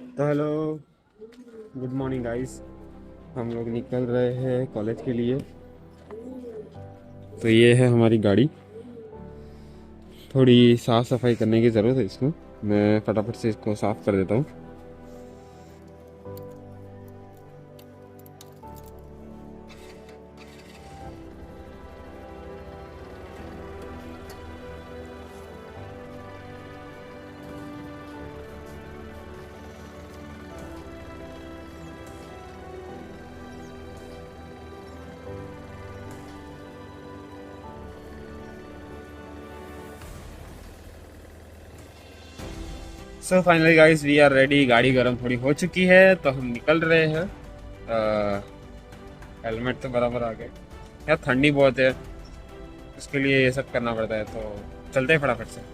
तो hello, good morning guys. हम लोग निकल रहे हैं कॉलेज के लिए। तो ये है हमारी गाड़ी। थोड़ी साफ़ सफाई करने की ज़रूरत है इसको। मैं फटाफट से इसको साफ़ कर देता हूँ। So finally guys we are ready. गाड़ी गर्म थोड़ी हो चुकी है तो हम निकल रहे हैं। हेलमेट तो बराबर आ गए। यार ठंडी बहुत है, उसके लिए ये सब करना पड़ता है। तो चलते हैं फटाफट से।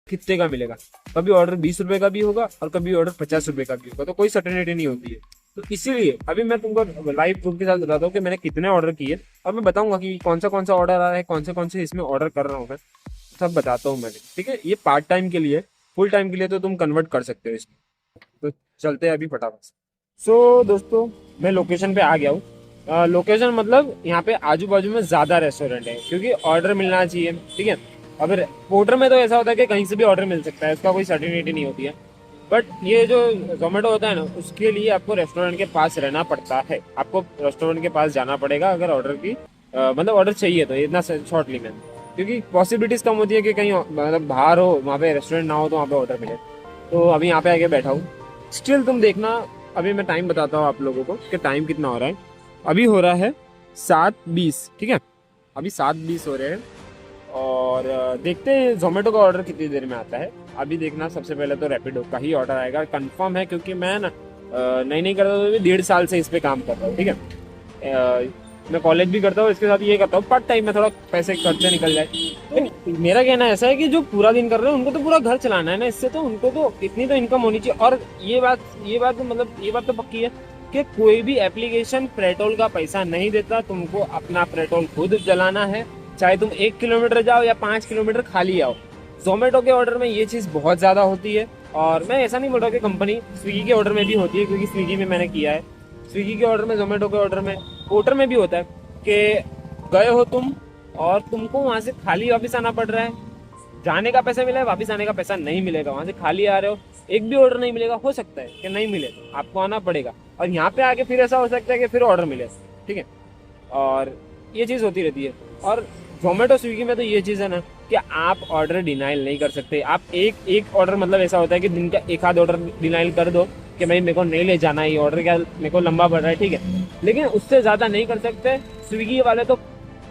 कितने का मिलेगा? कभी ऑर्डर 20 रुपए का भी होगा और कभी ऑर्डर 50 रुपए का भी होगा। तो कोई सर्टेनिटी नहीं होती है। तो इसीलिए अभी मैं तुमको लाइव प्रूफ के साथ बताता हूँ कि मैंने कितने ऑर्डर किए। और मैं बताऊंगा कि कौन सा ऑर्डर आ रहा है, कौन से इसमें ऑर्डर कर रहा हूँ मैं। सब बताता हूँ मैंने, ठीक है। ये पार्ट टाइम के लिए, फुल टाइम के लिए तो तुम कन्वर्ट कर सकते हो इसमें। तो चलते हैं अभी फटाफट से। सो दोस्तों मैं लोकेशन पे आ गया हूँ। लोकेशन मतलब यहाँ पे आजू बाजू में ज्यादा रेस्टोरेंट है क्योंकि ऑर्डर मिलना चाहिए, ठीक है। अब पोर्टर में तो ऐसा होता है कि कहीं से भी ऑर्डर मिल सकता है, उसका कोई सर्टिनिटी नहीं होती है। बट ये जो जोमेटो होता है ना, उसके लिए आपको रेस्टोरेंट के पास रहना पड़ता है, आपको रेस्टोरेंट के पास जाना पड़ेगा अगर ऑर्डर की मतलब ऑर्डर चाहिए तो, इतना शॉर्टली में, क्योंकि पॉसिबिलिटीज कम होती है कि कहीं मतलब बाहर हो, वहाँ पे रेस्टोरेंट ना हो तो वहाँ पे ऑर्डर मिले। तो अभी यहाँ पे आके बैठा हूँ। स्टिल तुम देखना, अभी मैं टाइम बताता हूँ आप लोगों को कि टाइम कितना हो रहा है। अभी हो रहा है 7:20, ठीक है, अभी 7:20 हो रहे हैं। और देखते हैं जोमेटो का ऑर्डर कितनी देर में आता है। अभी देखना, सबसे पहले तो रैपिडो का ही ऑर्डर आएगा, कंफर्म है, क्योंकि मैं ना नहीं करता तो भी 1.5 साल से इस पे काम कर रहा हूँ, ठीक है। मैं कॉलेज भी करता हूँ, इसके साथ ये करता हूँ पार्ट टाइम में, थोड़ा पैसे खर्चे निकल जाए। लेकिन मेरा कहना ऐसा है कि जो पूरा दिन कर रहे हैं उनको तो पूरा घर चलाना है ना, इससे तो उनको तो इतनी तो इनकम होनी चाहिए। और ये बात तो पक्की है कि कोई भी एप्लीकेशन पेट्रोल का पैसा नहीं देता, तुमको अपना पेट्रोल खुद जलाना है, चाहे तुम 1 किलोमीटर जाओ या 5 किलोमीटर खाली आओ। जोमेटो के ऑर्डर में ये चीज़ बहुत ज़्यादा होती है। और मैं ऐसा नहीं बोल रहा कि कंपनी, स्विगी के ऑर्डर में भी होती है, क्योंकि स्विगी में मैंने किया है। स्विगी के ऑर्डर में, जोमेटो के ऑर्डर में, पोर्टर में भी होता है कि गए हो तुम और तुमको वहां से खाली वापस आना पड़ रहा है। जाने का पैसा मिला है, वापस आने का पैसा नहीं मिलेगा। वहां से खाली आ रहे हो, एक भी ऑर्डर नहीं मिलेगा, हो सकता है कि नहीं मिले तो आपको आना पड़ेगा। और यहाँ पे आके फिर ऐसा हो सकता है कि फिर ऑर्डर मिले, ठीक है। और ये चीज़ होती रहती है। और जोमेटो स्विगी में तो ये चीज़ है ना कि आप ऑर्डर डिनाइल नहीं कर सकते। आप एक ऑर्डर, मतलब ऐसा होता है कि दिन का एक आध ऑर्डर डिनाइल कर दो कि भाई मेरे को नहीं ले जाना, ये ऑर्डर क्या मेरे को लंबा पड़ रहा है, ठीक है, लेकिन उससे ज़्यादा नहीं कर सकते। स्विगी वाले तो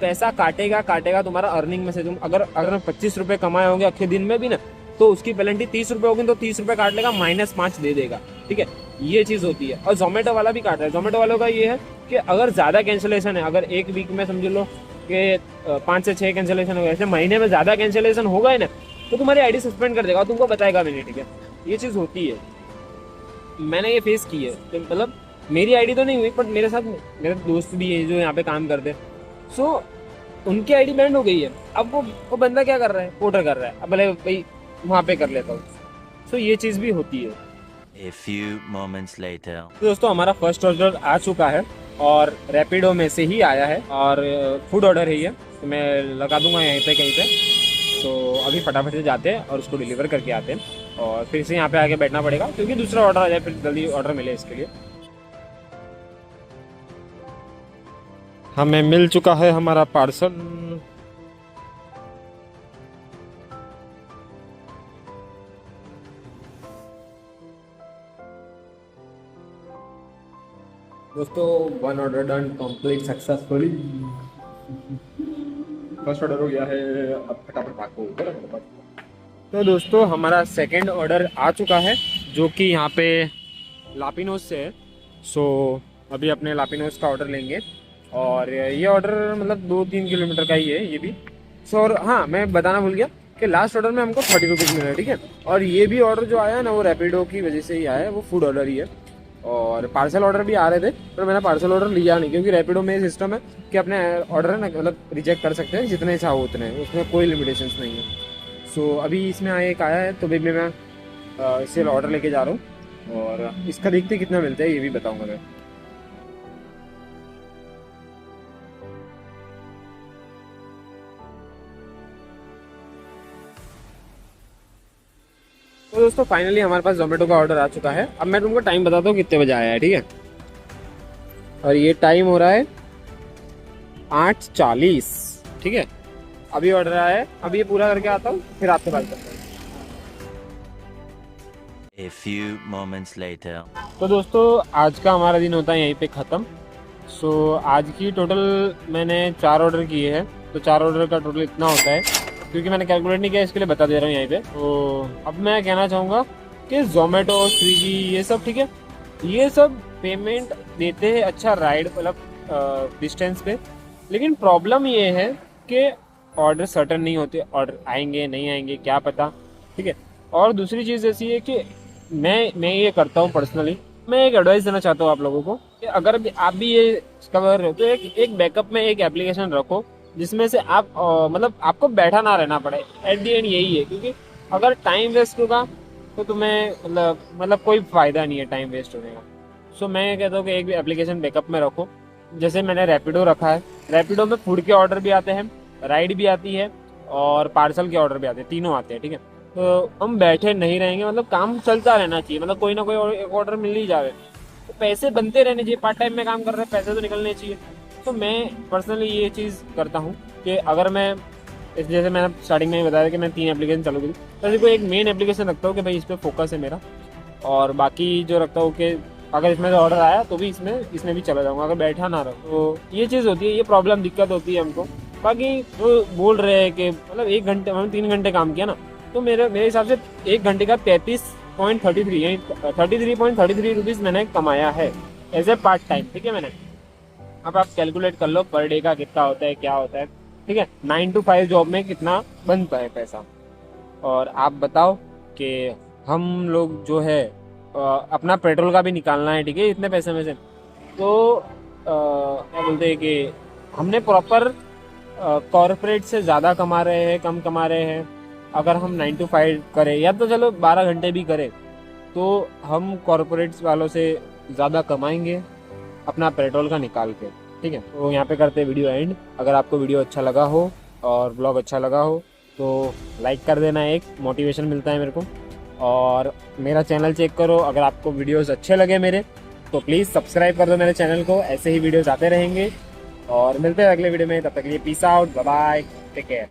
पैसा काटेगा तुम्हारा अर्निंग में से। तुम अगर 25 रुपये कमाए होंगे अक्षय दिन में भी ना, तो उसकी पेनल्टी 30 रुपये होगी, तो 30 रुपये काट लेगा, -5 दे देगा, ठीक है। ये चीज़ होती है। और जोमेटो वाला भी काट रहा है। जोमेटो वालों का ये है कि अगर ज़्यादा कैंसिलेशन है, अगर एक वीक में समझ लो कि 5 से 6 कैंसिलेशन हो गए, ऐसे महीने में ज़्यादा कैंसिलेशन हो गए ना, तो तुम्हारी आईडी सस्पेंड कर देगा और तुमको बताएगा भी नहीं, ठीक है। ये चीज़ होती है, मैंने ये फेस की है। तो मतलब मेरी आईडी तो नहीं हुई, बट मेरे साथ मेरे दोस्त भी है जो यहाँ पे काम करते हैं, सो उनकी आईडी बैंड हो गई है। अब वो बंदा क्या कर रहा है, पोर्टर कर रहा है, अब भले भाई वहाँ पे कर लेता हूँ। सो ये चीज़ भी होती है। A few moments later. तो दोस्तों हमारा फर्स्ट ऑर्डर आ चुका है और रैपिडो में से ही आया है, और फूड ऑर्डर है ये, तो मैं लगा दूंगा यहीं पे कहीं पे। तो अभी फटाफट से जाते हैं और उसको डिलीवर करके आते हैं, और फिर से यहाँ पे आके बैठना पड़ेगा क्योंकि दूसरा ऑर्डर आ जाए, फिर जल्दी ऑर्डर मिले इसके लिए। हमें मिल चुका है हमारा पार्सल। दोस्तों 1 order done complete successfully. First order हो गया है, अब फटाफट भागो। तो दोस्तों हमारा सेकंड ऑर्डर आ चुका है, जो कि यहाँ पे लापिनोज से है। सो अभी अपने लापिनोज का ऑर्डर लेंगे, और ये ऑर्डर मतलब 2-3 किलोमीटर का ही है ये भी। सो और हाँ, मैं बताना भूल गया कि लास्ट ऑर्डर में हमको 30 रुपीज़ मिला है, ठीक है। और ये भी ऑर्डर जो आया है ना, वो रैपिडो की वजह से ही आया है, वो फूड ऑर्डर ही है। और पार्सल ऑर्डर भी आ रहे थे, पर मैंने पार्सल ऑर्डर लिया नहीं, क्योंकि रैपिडो में सिस्टम है कि अपने ऑर्डर है ना, मतलब रिजेक्ट कर सकते हैं जितने चाहो उतने, उसमें कोई लिमिटेशंस नहीं है। सो अभी इसमें एक आया है, तो भी मैं इसे ऑर्डर लेके जा रहा हूँ, और इसका देखते कितना मिलता है ये भी बताऊँगा मैं। तो दोस्तों फाइनली हमारे पास जोमेटो का ऑर्डर आ चुका है। अब मैं तुमको टाइम बताता हूँ कितने बजे आया है, ठीक है। और ये टाइम हो रहा है 8:40, ठीक है। अभी ऑर्डर आया है, अभी ये पूरा करके आता हूँ, फिर आपसे बात करता हूँ। A few moments later. तो दोस्तों आज का हमारा दिन होता है यहीं पे ख़त्म। सो आज की टोटल मैंने 4 ऑर्डर किए हैं, तो 4 ऑर्डर का टोटल इतना होता है, क्योंकि मैंने कैलकुलेट नहीं किया, इसके लिए बता दे रहा हूँ यहीं पे। तो अब मैं कहना चाहूँगा कि जोमेटो, स्विगी, ये सब ठीक है, ये सब पेमेंट देते हैं अच्छा राइड, मतलब डिस्टेंस पे। लेकिन प्रॉब्लम ये है कि ऑर्डर सर्टन नहीं होते, ऑर्डर आएंगे नहीं आएंगे क्या पता, ठीक है। और दूसरी चीज़ ऐसी है कि मैं ये करता हूँ पर्सनली, मैं एक एडवाइस देना चाहता हूँ आप लोगों को कि अगर भी आप भी ये कर रहे हो, तो एक बैकअप में एक एप्लीकेशन रखो, जिसमें से आप मतलब आपको बैठा ना रहना पड़े। एट दी एंड यही है, क्योंकि अगर टाइम वेस्ट होगा तो तुम्हें मतलब कोई फ़ायदा नहीं है टाइम वेस्ट होने का। सो मैं ये कहता हूँ कि एक भी एप्लीकेशन बैकअप में रखो। जैसे मैंने रैपिडो रखा है, रैपिडो में फूड के ऑर्डर भी आते हैं, राइड भी आती है और पार्सल के ऑर्डर भी आते हैं, तीनों आते हैं, ठीक है। तो हम बैठे नहीं रहेंगे, मतलब काम चलता रहना चाहिए, मतलब कोई ना कोई एक ऑर्डर मिल ही जावे, तो पैसे बनते रहने चाहिए। पार्ट टाइम में काम कर रहे हैं, पैसे तो निकलने चाहिए। तो मैं पर्सनली ये चीज़ करता हूँ कि अगर मैं जैसे मैंने स्टार्टिंग में ही बताया कि मैं 3 एप्लीकेशन चालू की, तो ऐसे कोई एक मेन एप्लीकेशन रखता हूँ कि भाई इस पर फोकस है मेरा, और बाकी जो रखता हूँ कि अगर इसमें से ऑर्डर आया तो भी इसमें भी चला जाऊँगा, अगर बैठा ना रहो। तो ये चीज़ होती है, ये प्रॉब्लम दिक्कत होती है हमको। बाकी जो बोल रहे हैं कि मतलब 1 घंटे, मैंने 3 घंटे काम किया ना, तो मेरे हिसाब से 1 घंटे का 33.33 यानी 33.33 रुपीज़ मैंने कमाया है एज ए पार्ट टाइम, ठीक है। मैंने अब आप कैलकुलेट कर लो पर डे का कितना होता है, क्या होता है, ठीक है। 9 to 5 जॉब में कितना बनता है पैसा। और आप बताओ कि हम लोग जो है अपना पेट्रोल का भी निकालना है, ठीक है, इतने पैसे में से। तो क्या बोलते हैं कि हमने प्रॉपर कॉर्पोरेट से ज़्यादा कमा रहे हैं, कम कमा रहे हैं। अगर हम 9 to 5 करें या तो चलो 12 घंटे भी करें, तो हम कॉर्पोरेट्स वालों से ज़्यादा कमाएंगे अपना पेट्रोल का निकाल के, ठीक है। तो यहाँ पे करते हैं वीडियो एंड। अगर आपको वीडियो अच्छा लगा हो और ब्लॉग अच्छा लगा हो तो लाइक कर देना, एक मोटिवेशन मिलता है मेरे को। और मेरा चैनल चेक करो, अगर आपको वीडियोस अच्छे लगे मेरे तो प्लीज़ सब्सक्राइब कर दो मेरे चैनल को, ऐसे ही वीडियोस आते रहेंगे। और मिलते हैं अगले वीडियो में, तब तक के लिए peace out, bye bye, take care.